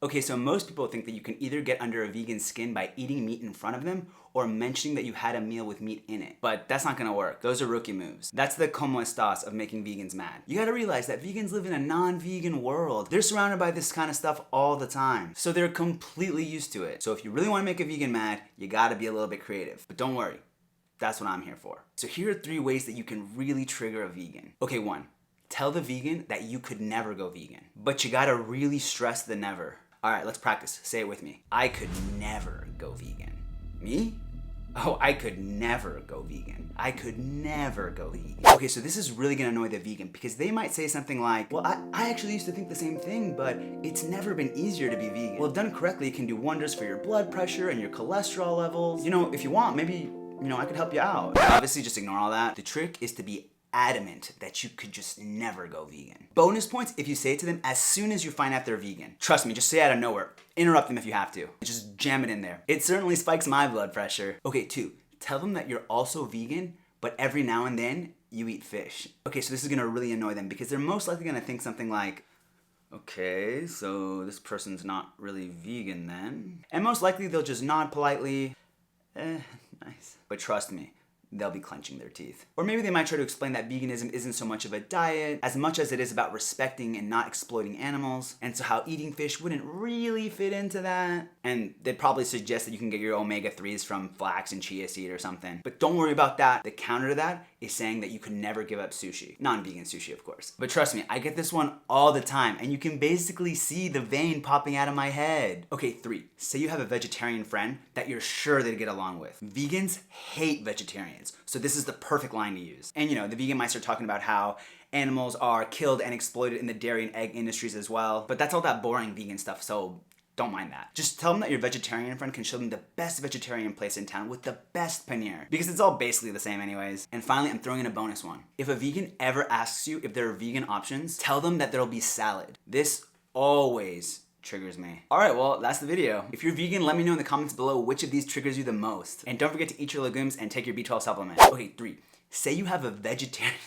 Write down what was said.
Okay, so most people think that you can either get under a vegan's skin by eating meat in front of them or mentioning that you had a meal with meat in it. But that's not gonna work. Those are rookie moves. That's the como estas of making vegans mad. You gotta realize that vegans live in a non-vegan world. They're surrounded by this kind of stuff all the time. So they're completely used to it. So if you really wanna make a vegan mad, you gotta be a little bit creative. But don't worry, that's what I'm here for. So here are 3 ways that you can really trigger a vegan. Okay, 1, tell the vegan that you could never go vegan. But you gotta really stress the never. All right, let's practice. Say it with me. I could never go vegan. Me? Oh, I could never go vegan. I could never go vegan. Okay, so this is really gonna annoy the vegan because they might say something like, well, I actually used to think the same thing, but it's never been easier to be vegan. Well, done correctly, it can do wonders for your blood pressure and your cholesterol levels. You know, if you want, maybe, I could help you out. Obviously, just ignore all that. The trick is to be adamant that you could just never go vegan. Bonus points if you say it to them as soon as you find out they're vegan. Trust me, just say it out of nowhere. Interrupt them if you have to. Just jam it in there. It certainly spikes my blood pressure. Okay, 2, tell them that you're also vegan, but every now and then you eat fish. Okay, so this is gonna really annoy them because they're most likely gonna think something like, okay, so this person's not really vegan then. And most likely they'll just nod politely, nice. But trust me, they'll be clenching their teeth. Or maybe they might try to explain that veganism isn't so much of a diet as much as it is about respecting and not exploiting animals, and so how eating fish wouldn't really fit into that. And they'd probably suggest that you can get your omega-3s from flax and chia seed or something. But don't worry about that. The counter to that is saying that you could never give up sushi. Non-vegan sushi, of course. But trust me, I get this one all the time, and you can basically see the vein popping out of my head. Okay, 3, say you have a vegetarian friend that you're sure they'd get along with. Vegans hate vegetarians, so this is the perfect line to use. And the vegan might start talking about how animals are killed and exploited in the dairy and egg industries as well, but that's all that boring vegan stuff, so don't mind that. Just tell them that your vegetarian friend can show them the best vegetarian place in town with the best paneer, because it's all basically the same anyways. And finally, I'm throwing in a bonus one. If a vegan ever asks you if there are vegan options, tell them that there'll be salad. This always triggers me. All right, well, that's the video. If you're vegan, let me know in the comments below which of these triggers you the most. And don't forget to eat your legumes and take your B12 supplement. Okay, 3, say you have a vegetarian